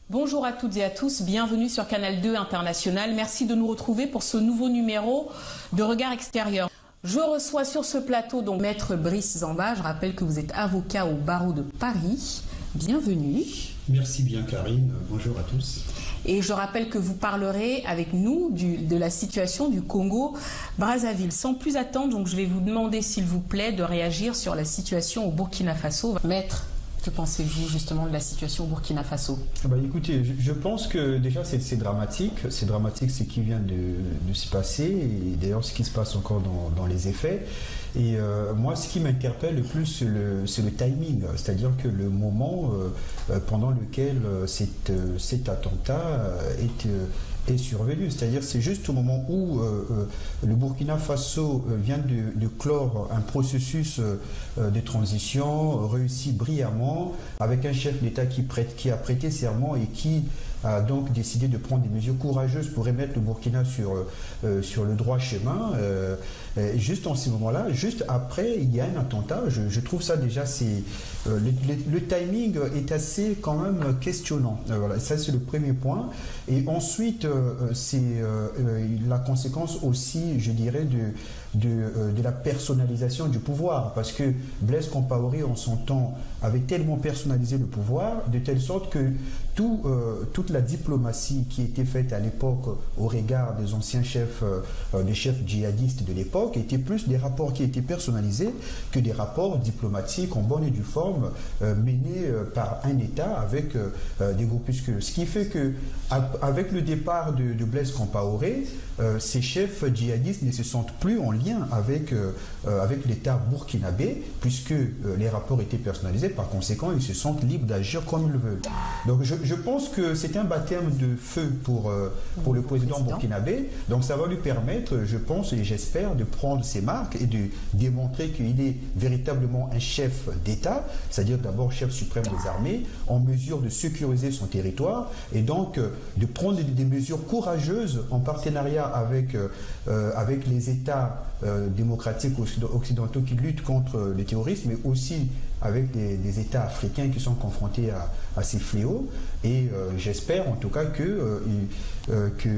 Bonjour à toutes et à tous, bienvenue sur Canal 2 International. Merci de nous retrouver pour ce nouveau numéro de Regard Extérieur. Je reçois sur ce plateau donc Maître Brice Zamba. Je rappelle que vous êtes avocat au barreau de Paris. Bienvenue. Merci bien Karine, bonjour à tous. Et je rappelle que vous parlerez avec nous de la situation du Congo-Brazzaville. Sans plus attendre, donc je vais vous demander s'il vous plaît de réagir sur la situation au Burkina Faso. Maître, que pensez-vous justement de la situation au Burkina Faso? Écoutez, je pense que déjà c'est dramatique. C'est dramatique ce qui vient de se passer et d'ailleurs ce qui se passe encore dans les effets. Et moi, ce qui m'interpelle le plus, c'est le timing, c'est-à-dire que le moment pendant lequel cet attentat est survenu. C'est-à-dire c'est juste au moment où le Burkina Faso vient de clore un processus de transition réussi brillamment avec un chef d'État qui a prêté serment et qui a donc décidé de prendre des mesures courageuses pour remettre le Burkina sur le droit chemin. Juste en ce moment-là, juste après, il y a un attentat. Je trouve ça déjà, le timing est assez quand même questionnant. Voilà, ça c'est le premier point. Et ensuite, c'est la conséquence aussi, je dirais, de la personnalisation du pouvoir. Parce que Blaise Compaoré, en son temps, avait tellement personnalisé le pouvoir, de telle sorte que toute la diplomatie qui était faite à l'époque au regard des anciens chefs, des chefs djihadistes de l'époque, étaient plus des rapports qui étaient personnalisés que des rapports diplomatiques en bonne et due forme menés par un État avec des groupuscules. Ce qui fait que avec le départ de Blaise Compaoré, ces chefs djihadistes ne se sentent plus en lien avec l'État burkinabé, puisque les rapports étaient personnalisés. Par conséquent, ils se sentent libres d'agir comme ils le veulent. Donc je pense que c'est un baptême de feu pour le président burkinabé. Donc ça va lui permettre, je pense et j'espère, de prendre ses marques et de démontrer qu'il est véritablement un chef d'État, c'est-à-dire d'abord chef suprême des armées, en mesure de sécuriser son territoire et donc de prendre des mesures courageuses en partenariat avec les États démocratiques occidentaux qui luttent contre le terrorisme, mais aussi avec des États africains qui sont confrontés à ces fléaux. Et j'espère en tout cas que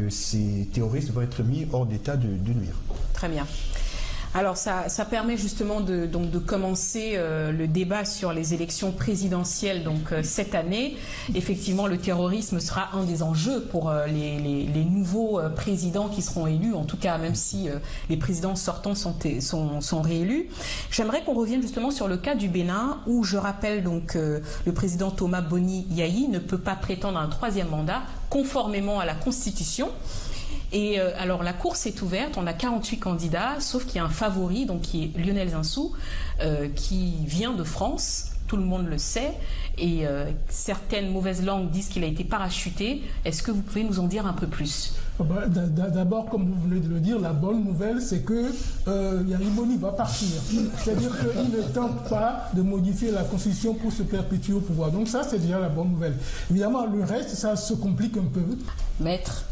ces terroristes vont être mis hors d'état de nuire. Très bien. Alors ça permet justement de commencer le débat sur les élections présidentielles cette année. Effectivement, le terrorisme sera un des enjeux pour les nouveaux présidents qui seront élus, en tout cas même si les présidents sortants sont réélus. J'aimerais qu'on revienne justement sur le cas du Bénin où je rappelle le président Thomas Boni Yayi ne peut pas prétendre à un troisième mandat conformément à la Constitution. Et alors la course est ouverte, on a 48 candidats, sauf qu'il y a un favori, donc qui est Lionel Zinsou, qui vient de France, tout le monde le sait, et certaines mauvaises langues disent qu'il a été parachuté. Est-ce que vous pouvez nous en dire un peu plus? D'abord, comme vous venez de le dire, la bonne nouvelle, c'est que Yarimoni va partir. C'est-à-dire qu'il ne tente pas de modifier la Constitution pour se perpétuer au pouvoir. Donc ça, c'est déjà la bonne nouvelle. Évidemment, le reste, ça se complique un peu. Maître,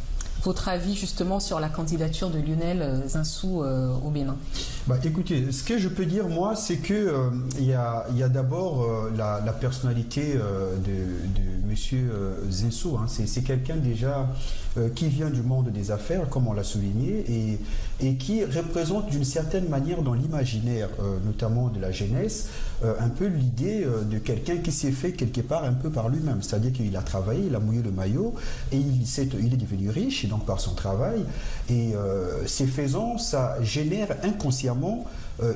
votre avis justement sur la candidature de Lionel Zinsou au Bénin? Écoutez, ce que je peux dire moi, c'est que il y a d'abord la personnalité de Monsieur Zinsou. Hein. C'est quelqu'un déjà qui vient du monde des affaires, comme on l'a souligné, et qui représente d'une certaine manière dans l'imaginaire, notamment de la jeunesse, un peu l'idée de quelqu'un qui s'est fait quelque part un peu par lui-même. C'est-à-dire qu'il a travaillé, il a mouillé le maillot, et il est devenu riche, et donc par son travail. Et ces faisant, ça génère inconsciemment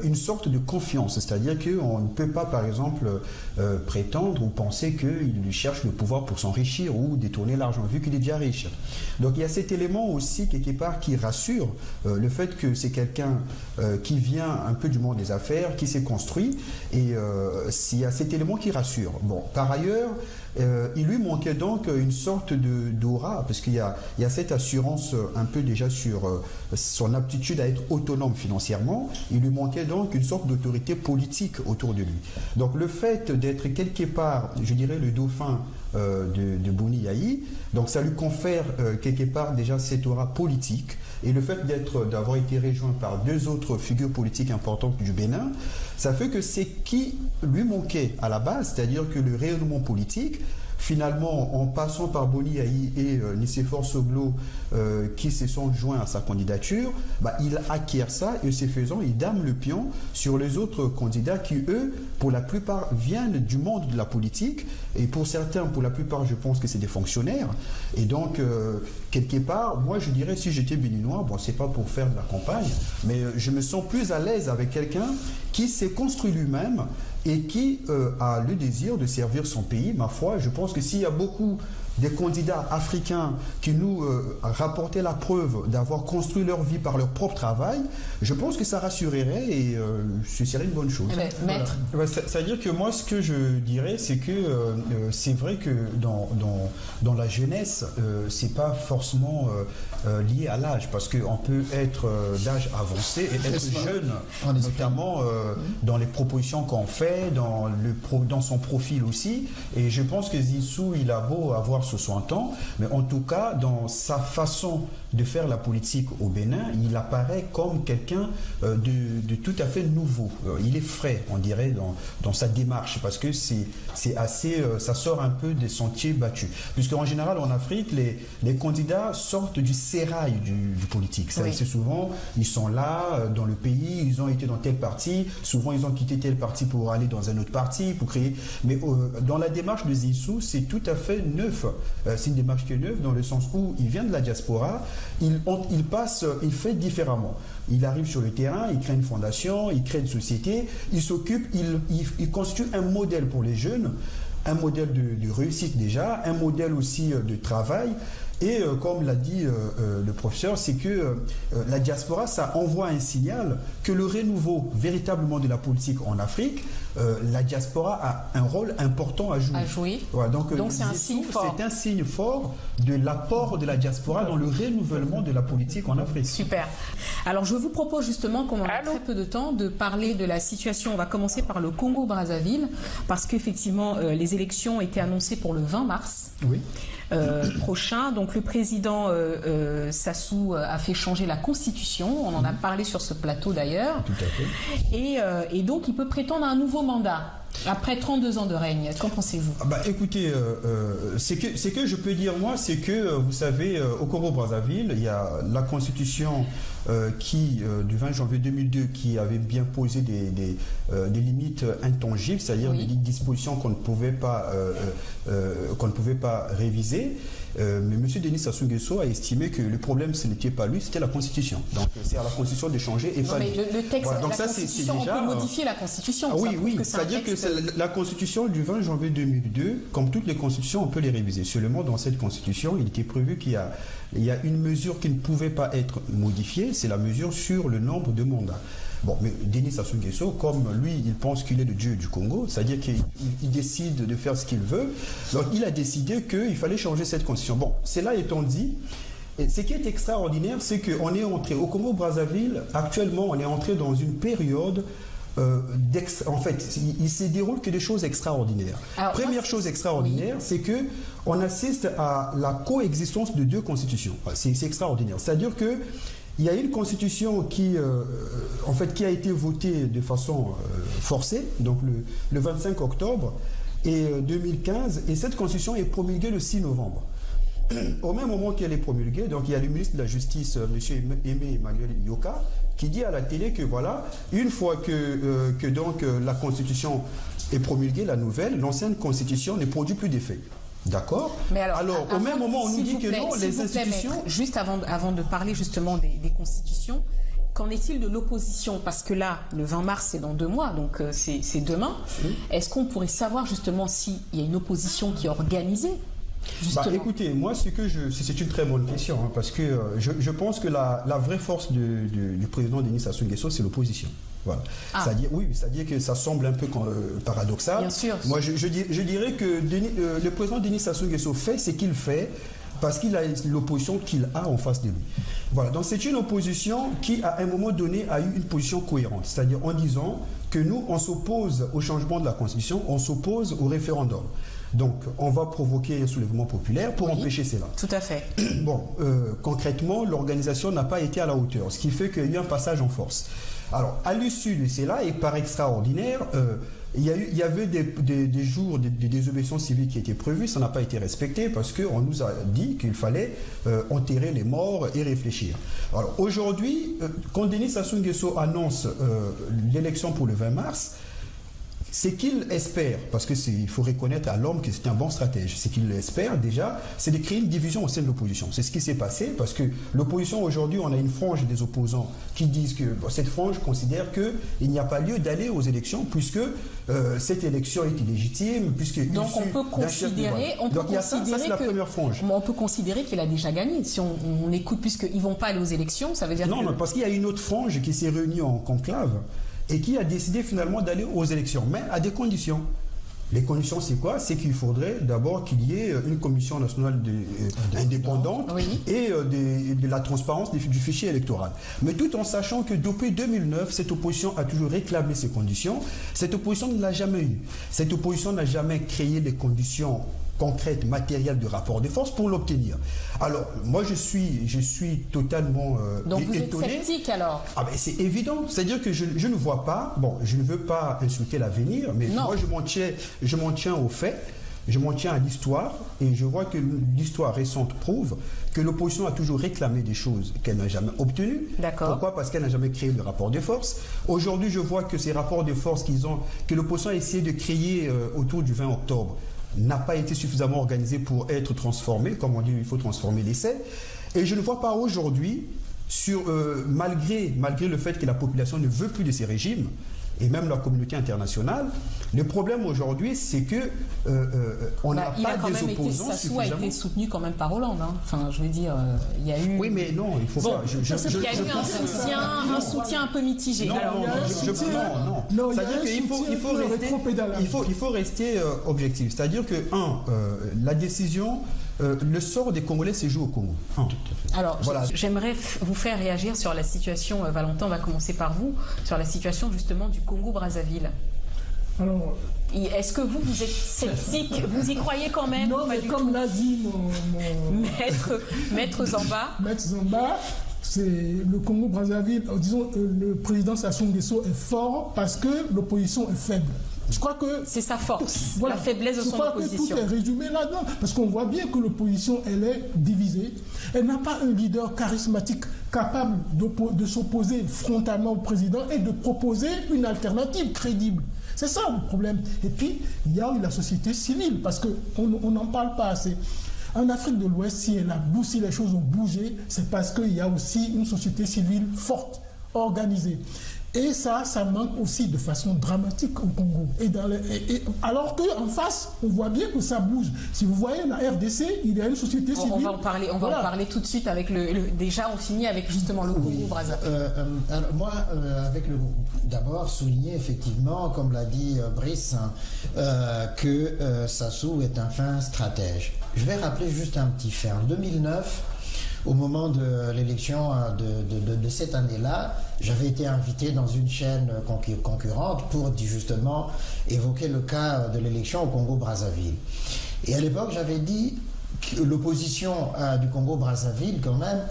une sorte de confiance, c'est-à-dire qu'on ne peut pas, par exemple, prétendre ou penser qu'il cherche le pouvoir pour s'enrichir ou détourner l'argent, vu qu'il est déjà riche. Donc il y a cet élément aussi, quelque part, qui rassure le fait que c'est quelqu'un qui vient un peu du monde des affaires, qui s'est construit, et il y a cet élément qui rassure. Bon, par ailleurs, il lui manquait donc une sorte d'aura, parce qu'il y a cette assurance un peu déjà sur son aptitude à être autonome financièrement. Il lui manquait donc une sorte d'autorité politique autour de lui. Donc le fait d'être quelque part, je dirais, le dauphin de Boni Yayi, donc ça lui confère quelque part déjà cette aura politique. Et le fait d'avoir été rejoint par deux autres figures politiques importantes du Bénin, ça fait que c'est qui lui manquait à la base, c'est-à-dire que le rayonnement politique, finalement, en passant par Boni Aï et Nicéphore Soglo, qui se sont joints à sa candidature, il acquiert ça et ce faisant, il dame le pion sur les autres candidats qui, eux, pour la plupart, viennent du monde de la politique et pour certains, pour la plupart, je pense que c'est des fonctionnaires. Et donc, quelque part, moi, je dirais, si j'étais béninois, bon, c'est pas pour faire de la campagne, mais je me sens plus à l'aise avec quelqu'un qui s'est construit lui-même et qui a le désir de servir son pays. Ma foi, je pense que s'il y a beaucoup des candidats africains qui nous rapportaient la preuve d'avoir construit leur vie par leur propre travail, je pense que ça rassurerait et ce serait une bonne chose. Maître. Voilà. C'est-à-dire que moi, ce que je dirais, c'est que c'est vrai que dans la jeunesse, c'est pas forcément lié à l'âge, parce qu'on peut être d'âge avancé et être jeune, notamment dans les propositions qu'on fait, dans son profil aussi. Et je pense que Zissou, il a beau avoir 60 ans, mais en tout cas, dans sa façon de faire la politique au Bénin, il apparaît comme quelqu'un de tout à fait nouveau. Il est frais, on dirait, dans sa démarche, parce que c'est assez, ça sort un peu des sentiers battus. Puisqu'en général, en Afrique, les candidats sortent du sérail du politique. Oui. C'est souvent, ils sont là, dans le pays, ils ont été dans tel parti, souvent ils ont quitté tel parti pour aller dans un autre parti, pour créer... Mais dans la démarche de Zissou, c'est tout à fait neuf. C'est une démarche qui est neuve, dans le sens où il vient de la diaspora, il fait différemment. Il arrive sur le terrain, il crée une fondation, il crée une société, il s'occupe, il constitue un modèle pour les jeunes, un modèle de réussite déjà, un modèle aussi de travail. Et comme l'a dit le professeur, c'est que la diaspora, ça envoie un signal que le renouveau véritablement de la politique en Afrique, la diaspora a un rôle important à jouer. Voilà, donc c'est un signe fort. C'est un signe fort de l'apport de la diaspora dans le renouvellement de la politique en Afrique. Super. Alors je vous propose justement, comme on a très peu de temps, de parler de la situation. On va commencer par le Congo-Brazzaville, parce qu'effectivement, les élections étaient annoncées pour le 20 mars. Oui. Prochain. Donc le président Sassou a fait changer la constitution. On en a parlé sur ce plateau d'ailleurs. Tout à fait. Et donc il peut prétendre à un nouveau mandat après 32 ans de règne. Qu'en pensez-vous? Écoutez, ce que je peux dire moi, c'est que vous savez, au Congo-Brazzaville, il y a la constitution du 20 janvier 2002 qui avait bien posé des limites intangibles, c'est-à-dire des dispositions qu'on ne pouvait pas réviser. Mais M. Denis Sassou Nguesso a estimé que le problème, ce n'était pas lui, c'était la Constitution. Donc c'est à la Constitution de changer et pas lui. Le texte, voilà, donc la Constitution, déjà, on peut modifier la Constitution. Oui, c'est-à-dire que la Constitution du 20 janvier 2002, comme toutes les constitutions, on peut les réviser. Seulement, dans cette Constitution, il était prévu qu'il y a une mesure qui ne pouvait pas être modifiée, c'est la mesure sur le nombre de mandats. Bon, mais Denis Sassou Nguesso, comme lui, il pense qu'il est le dieu du Congo, c'est-à-dire qu'il décide de faire ce qu'il veut, donc il a décidé qu'il fallait changer cette constitution. Bon, cela étant dit, et ce qui est extraordinaire, c'est qu'on est entré au Congo-Brazzaville, actuellement, on est entré dans une période en fait, il se déroule que des choses extraordinaires. Alors, première chose extraordinaire, c'est que on assiste à la coexistence de deux constitutions. C'est extraordinaire. C'est-à-dire que il y a une constitution qui a été votée de façon forcée, donc le 25 octobre 2015, et cette constitution est promulguée le 6 novembre. Au même moment qu'elle est promulguée, donc il y a le ministre de la Justice, M. Aimé Emmanuel Yoka, qui dit à la télé que voilà, une fois que donc la Constitution est promulguée, la nouvelle, l'ancienne Constitution ne produit plus d'effet. D'accord. Mais alors au même moment, on nous dit que non, les institutions... Maître, juste avant de parler justement des constitutions, qu'en est-il de l'opposition? Parce que là, le 20 mars, c'est dans 2 mois, donc c'est demain. Est-ce qu'on pourrait savoir justement s'il y a une opposition qui est organisée? Écoutez, moi, c'est une très bonne question, hein, parce que je pense que la vraie force du président Denis Sassou Nguesso, c'est l'opposition. Voilà. C'est-à-dire que ça semble un peu paradoxal. Bien sûr. Moi, je dirais que le président Denis Sassou Nguesso fait ce qu'il fait parce qu'il a l'opposition qu'il a en face de lui. Voilà. Donc c'est une opposition qui, à un moment donné, a eu une position cohérente. C'est-à-dire en disant que nous, on s'oppose au changement de la Constitution, on s'oppose au référendum. Donc, on va provoquer un soulèvement populaire pour empêcher cela. Tout à fait. Bon, concrètement, l'organisation n'a pas été à la hauteur, ce qui fait qu'il y a eu un passage en force. Alors, à l'issue de cela, et par extraordinaire, il y avait des jours de désobéissance civile qui étaient prévus, ça n'a pas été respecté parce qu'on nous a dit qu'il fallait enterrer les morts et réfléchir. Alors aujourd'hui, quand Denis Sassou Nguesso annonce l'élection pour le 20 mars, c'est qu'il espère, parce qu'il faut reconnaître à l'homme que c'est un bon stratège, ce qu'il espère déjà, c'est de créer une division au sein de l'opposition. C'est ce qui s'est passé, parce que l'opposition aujourd'hui, on a une frange des opposants qui disent que cette frange considère qu'il n'y a pas lieu d'aller aux élections, puisque cette élection est illégitime, puisque... Donc on peut considérer, la première frange. On peut considérer qu'il a déjà gagné. Si on écoute, puisqu'ils ne vont pas aller aux élections, ça veut dire non, parce qu'il y a une autre frange qui s'est réunie en conclave, et qui a décidé finalement d'aller aux élections, mais à des conditions. Les conditions, c'est quoi? C'est qu'il faudrait d'abord qu'il y ait une commission nationale indépendante et de la transparence du fichier électoral. Mais tout en sachant que depuis 2009, cette opposition a toujours réclamé ces conditions. Cette opposition ne l'a jamais eu. Cette opposition n'a jamais créé les conditions concrète, matérielle de rapport de force pour l'obtenir. Alors, moi, je suis totalement donc vous étonné. êtes sceptique alors? Ah ben, c'est évident. C'est-à-dire que je ne vois pas, bon, je ne veux pas insulter l'avenir, mais moi, je m'en tiens aux faits, je m'en tiens à l'histoire, et je vois que l'histoire récente prouve que l'opposition a toujours réclamé des choses qu'elle n'a jamais obtenues. Pourquoi? Parce qu'elle n'a jamais créé de rapport de force. Aujourd'hui, je vois que ces rapports de force que l'opposition a essayé de créer autour du 20 octobre, n'a pas été suffisamment organisé pour être transformé. Comme on dit, il faut transformer l'essai. Et je ne vois pas aujourd'hui, malgré le fait que la population ne veut plus de ces régimes, et même la communauté internationale, le problème aujourd'hui, c'est que on n'a pas des opposants suffisamment. Sassou a été soutenu quand même par Hollande. Hein. Enfin, je veux dire, il y a eu... Oui, mais non, il faut pas... Il y a eu un soutien un peu mitigé. Non. C'est-à-dire qu'il faut rester objectif. C'est-à-dire que, la décision... le sort des Congolais se joue au Congo. Alors, voilà. J'aimerais vous faire réagir sur la situation, Valentin, on va commencer par vous, sur la situation justement du Congo-Brazzaville. Alors, est-ce que vous êtes sceptique? Vous y croyez quand même? Non, mais comme l'a dit Maître Zamba. Maître Zamba, c'est le Congo-Brazzaville, disons, le président Sassou Nguesso est fort parce que l'opposition est faible. Je crois que c'est sa force, la faiblesse de son opposition. Je crois que tout est résumé là-dedans, parce qu'on voit bien que l'opposition, elle est divisée. Elle n'a pas un leader charismatique capable de s'opposer frontalement au président et de proposer une alternative crédible. C'est ça le problème. Et puis, il y a eu la société civile, parce qu'on n'en parle pas assez. En Afrique de l'Ouest, si les choses ont bougé, c'est parce qu'il y a aussi une société civile forte, organisée. Et ça manque aussi de façon dramatique au Congo. Alors qu'en face, on voit bien que ça bouge. Si vous voyez la RDC, il y a une société civile. On va en parler tout de suite avec déjà on finit avec justement le Congo-Brazzaville. Moi, d'abord souligner effectivement, comme l'a dit Brice, que Sassou est un fin stratège. Je vais rappeler juste un petit fait. En 2009, au moment de l'élection de cette année-là, j'avais été invité dans une chaîne concurrente pour justement évoquer le cas de l'élection au Congo-Brazzaville. Et à l'époque, j'avais dit que l'opposition du Congo-Brazzaville, quand même,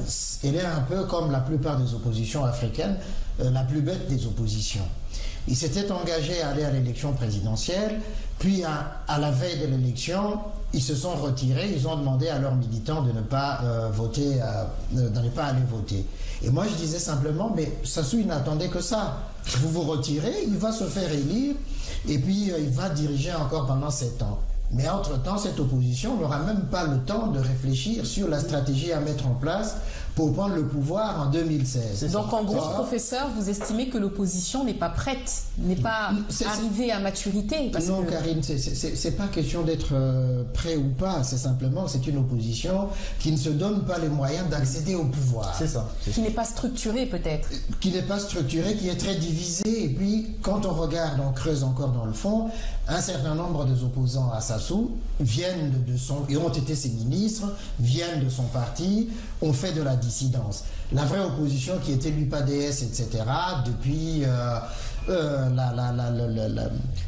elle est un peu comme la plupart des oppositions africaines, la plus bête des oppositions. Ils s'étaient engagés à aller à l'élection présidentielle, puis à la veille de l'élection, ils se sont retirés, ils ont demandé à leurs militants de ne pas voter, de ne pas aller voter. Et moi je disais simplement, mais Sassou il n'attendait que ça. Vous vous retirez, il va se faire élire, et puis il va diriger encore pendant 7 ans. Mais entre-temps, cette opposition n'aura même pas le temps de réfléchir sur la stratégie à mettre en place pour prendre le pouvoir en 2016. Donc en gros, professeur, vous estimez que l'opposition n'est pas prête, n'est pas arrivée à maturité? Non, Karine, c'est pas question d'être prêt ou pas, c'est simplement c'est une opposition qui ne se donne pas les moyens d'accéder au pouvoir. C'est ça. Qui n'est pas structurée peut-être. Qui n'est pas structurée, qui est très divisée. Et puis, quand on regarde, on creuse encore dans le fond, un certain nombre des opposants à Sassou viennent et ont été ses ministres, viennent de son parti, ont fait de la dissidence. La vraie opposition qui était l'UPADS, etc., depuis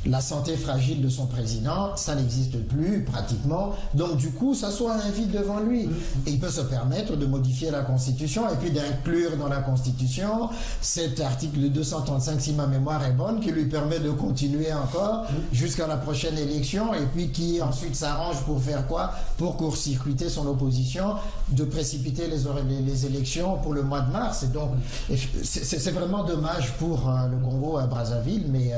la santé fragile de son président, ça n'existe plus pratiquement. Donc du coup, s'assoit un vide devant lui. Et il peut se permettre de modifier la Constitution et puis d'inclure dans la Constitution cet article 235, si ma mémoire est bonne, qui lui permet de continuer encore jusqu'à la prochaine élection et puis qui ensuite s'arrange pour faire quoi? Pour court-circuiter son opposition, de précipiter les élections pour le mois de mars. Et donc, c'est vraiment dommage pour le Congo-Brazzaville, mais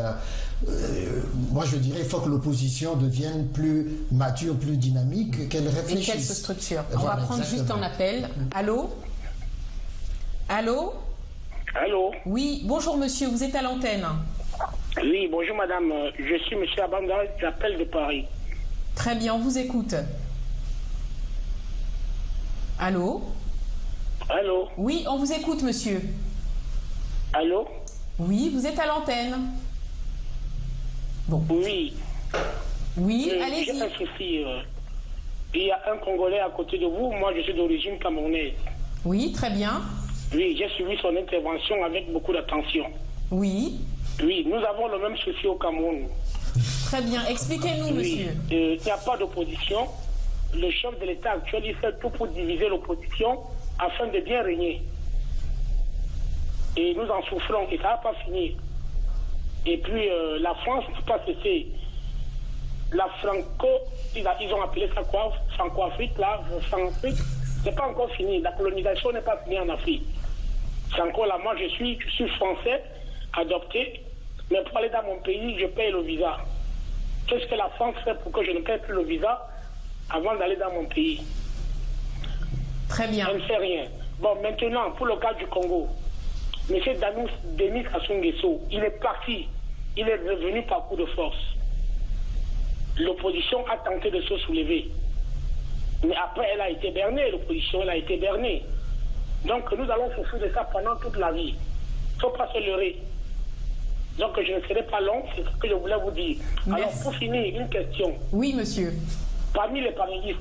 moi je dirais qu'il faut que l'opposition devienne plus mature, plus dynamique, qu'elle réfléchisse. Et qu'elle se structure. On Voilà, va prendre exactement. juste un appel. Allô? Allô? Allô? Oui, bonjour monsieur, vous êtes à l'antenne. Oui, bonjour madame. Je suis monsieur Abanda, j'appelle de Paris. Très bien, on vous écoute. Allô? Allô? Oui, on vous écoute monsieur. Allô? Oui, vous êtes à l'antenne. Bon. Oui. Oui, J'ai allez-y. un souci. Il y a un Congolais à côté de vous. Moi, je suis d'origine camerounaise. Oui, très bien. Oui, j'ai suivi son intervention avec beaucoup d'attention. Oui, Oui, nous avons le même souci au Cameroun. très bien. Expliquez-nous, Oui, monsieur. il n'y a pas d'opposition. Le chef de l'État actuel, il fait tout pour diviser l'opposition afin de bien régner. Et nous en souffrons et ça ne va pas finir. Et puis la France n'a pas cessé. La ils ont appelé ça quoi? Franco-Afrique, là, France-Afrique, c'est pas encore fini. La colonisation n'est pas finie en Afrique. C'est encore là. Moi, je suis français, adopté, mais pour aller dans mon pays, je paye le visa. Qu'est-ce que la France fait pour que je ne paye plus le visa avant d'aller dans mon pays? Très bien. Elle ne fait rien. Bon, maintenant, pour le cas du Congo, M. Denis Sassou Nguesso, il est parti. Il est revenu par coup de force. L'opposition a tenté de se soulever. Mais après, elle a été bernée. L'opposition, elle a été bernée. Donc, nous allons souffrir de ça pendant toute la vie. Il ne faut pas se leurrer. Donc, je ne serai pas long. C'est ce que je voulais vous dire. Merci. Alors, pour finir, une question. Oui, monsieur. Parmi les panélistes,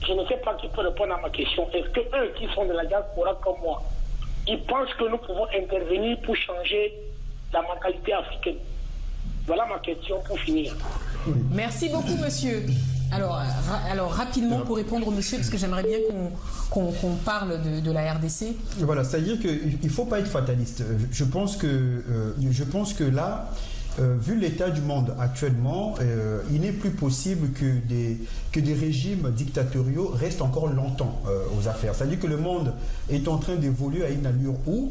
je ne sais pas qui peut répondre à ma question. Est-ce que eux qui sont de la diaspora comme moi, ils pensent que nous pouvons intervenir pour changer la mentalité africaine? Voilà ma question pour finir. Merci beaucoup, monsieur. Alors rapidement pour répondre au monsieur, parce que j'aimerais bien qu'on parle de la RDC. Voilà, c'est-à-dire qu'il ne faut pas être fataliste. Je pense que là, vu l'état du monde actuellement, il n'est plus possible que des régimes dictatoriaux restent encore longtemps aux affaires. C'est-à-dire que le monde est en train d'évoluer à une allure où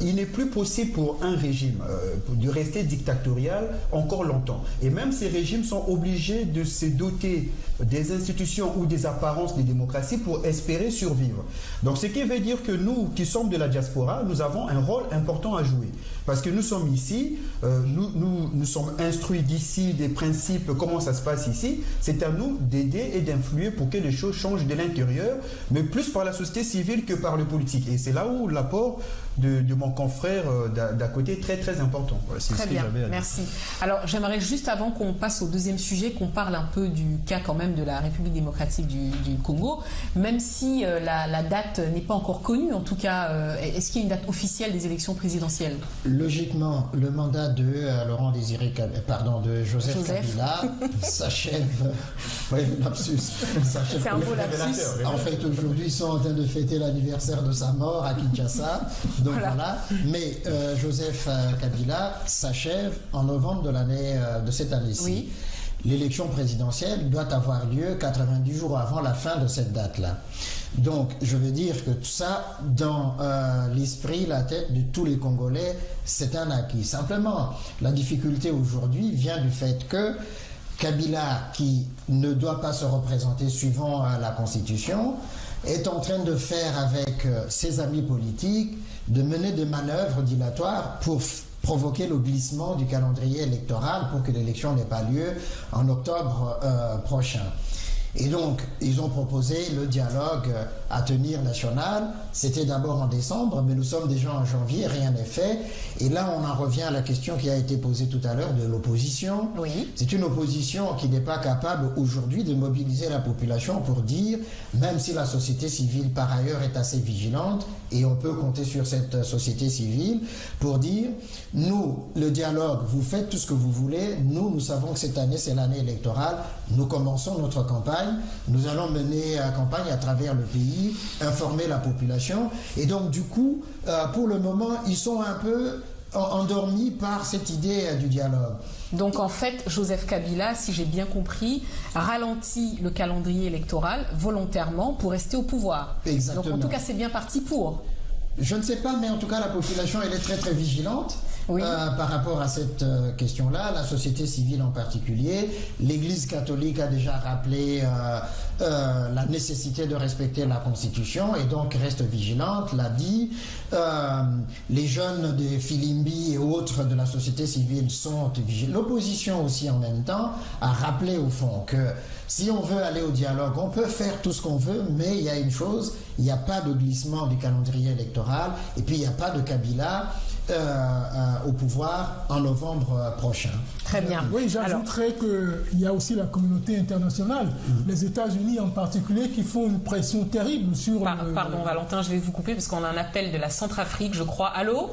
il n'est plus possible pour un régime de rester dictatorial encore longtemps. Et même ces régimes sont obligés de se doter des institutions ou des apparences de démocratie pour espérer survivre. Donc ce qui veut dire que nous, qui sommes de la diaspora, nous avons un rôle important à jouer. Parce que nous sommes ici, nous sommes instruits d'ici, des principes, comment ça se passe ici. C'est à nous d'aider et d'influer pour que les choses changent de l'intérieur, mais plus par la société civile que par le politique. Et c'est là où l'apport de mon confrère d'à côté est très très important. Voilà, très bien, merci. Alors j'aimerais juste avant qu'on passe au deuxième sujet, qu'on parle un peu du cas quand même de la République démocratique du Congo, même si la date n'est pas encore connue, en tout cas, est-ce qu'il y a une date officielle des élections présidentielles? Logiquement, le mandat de Joseph Kabila s'achève. Oui, lapsus. C'est un beau lapsus. En fait, aujourd'hui, ils sont en train de fêter l'anniversaire de sa mort à Kinshasa. Donc voilà. Mais Joseph Kabila s'achève en novembre de cette année-ci. Oui. L'élection présidentielle doit avoir lieu 90 jours avant la fin de cette date-là. Donc, je veux dire que tout ça, dans l'esprit, la tête de tous les Congolais, c'est un acquis. Simplement, la difficulté aujourd'hui vient du fait que Kabila, qui ne doit pas se représenter suivant la Constitution, est en train de faire avec ses amis politiques, de mener des manœuvres dilatoires pour provoquer le glissement du calendrier électoral pour que l'élection n'ait pas lieu en octobre prochain. Et donc, ils ont proposé le dialogue à tenir national. C'était d'abord en décembre, mais nous sommes déjà en janvier, rien n'est fait. Et là, on en revient à la question qui a été posée tout à l'heure de l'opposition. Oui. C'est une opposition qui n'est pas capable aujourd'hui de mobiliser la population pour dire, même si la société civile par ailleurs est assez vigilante, et on peut compter sur cette société civile, pour dire, nous, le dialogue, vous faites tout ce que vous voulez, nous savons que cette année, c'est l'année électorale, nous commençons notre campagne, nous allons mener campagne à travers le pays, informer la population, et donc du coup, pour le moment, ils sont un peu endormis par cette idée du dialogue. Donc en fait, Joseph Kabila, si j'ai bien compris, ralentit le calendrier électoral volontairement pour rester au pouvoir. Exactement. Donc en tout cas, c'est bien parti pour. Je ne sais pas, mais en tout cas, la population, elle est très très vigilante. Oui. Par rapport à cette question-là, la société civile en particulier. L'Église catholique a déjà rappelé la nécessité de respecter la Constitution et donc reste vigilante, l'a dit. Les jeunes de Filimbi et autres de la société civile sont vigilants. L'opposition aussi en même temps a rappelé au fond que si on veut aller au dialogue, on peut faire tout ce qu'on veut, mais il y a une chose, il n'y a pas de glissement du calendrier électoral et puis il n'y a pas de Kabila au pouvoir en novembre prochain. Très bien. Oui, j'ajouterais qu'il y a aussi la communauté internationale, les États-Unis en particulier, qui font une pression terrible sur... Pardon Valentin, je vais vous couper parce qu'on a un appel de la Centrafrique, je crois. Allô?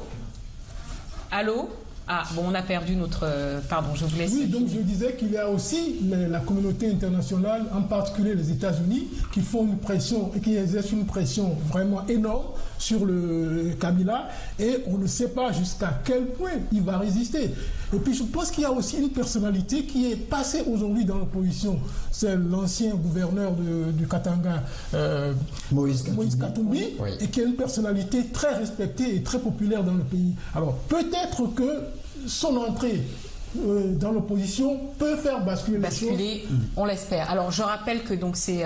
Allô? Ah, bon, on a perdu notre... Pardon, je vous laisse... Oui, donc je disais qu'il y a aussi la communauté internationale, en particulier les États-Unis, qui font une pression et qui exercent une pression vraiment énorme sur le Kabila, et on ne sait pas jusqu'à quel point il va résister. Et puis je pense qu'il y a aussi une personnalité qui est passée aujourd'hui dans l'opposition. C'est l'ancien gouverneur du Katanga, Moïse Katumbi, oui. Et qui est une personnalité très respectée et très populaire dans le pays. Alors peut-être que son entrée dans l'opposition peut faire basculer les choses. On l'espère. Alors je rappelle que donc c'est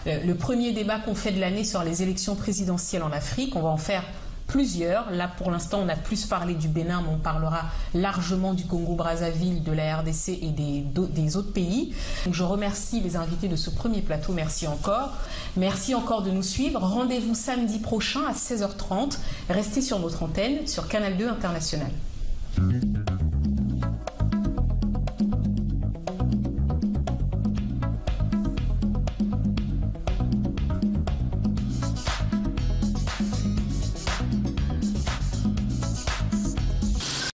le premier débat qu'on fait de l'année sur les élections présidentielles en Afrique. On va en faire plusieurs. Là pour l'instant on a plus parlé du Bénin, mais on parlera largement du Congo-Brazzaville, de la RDC et des autres pays. Donc je remercie les invités de ce premier plateau. Merci encore. Merci encore de nous suivre. Rendez-vous samedi prochain à 16h30. Restez sur notre antenne sur Canal 2 International.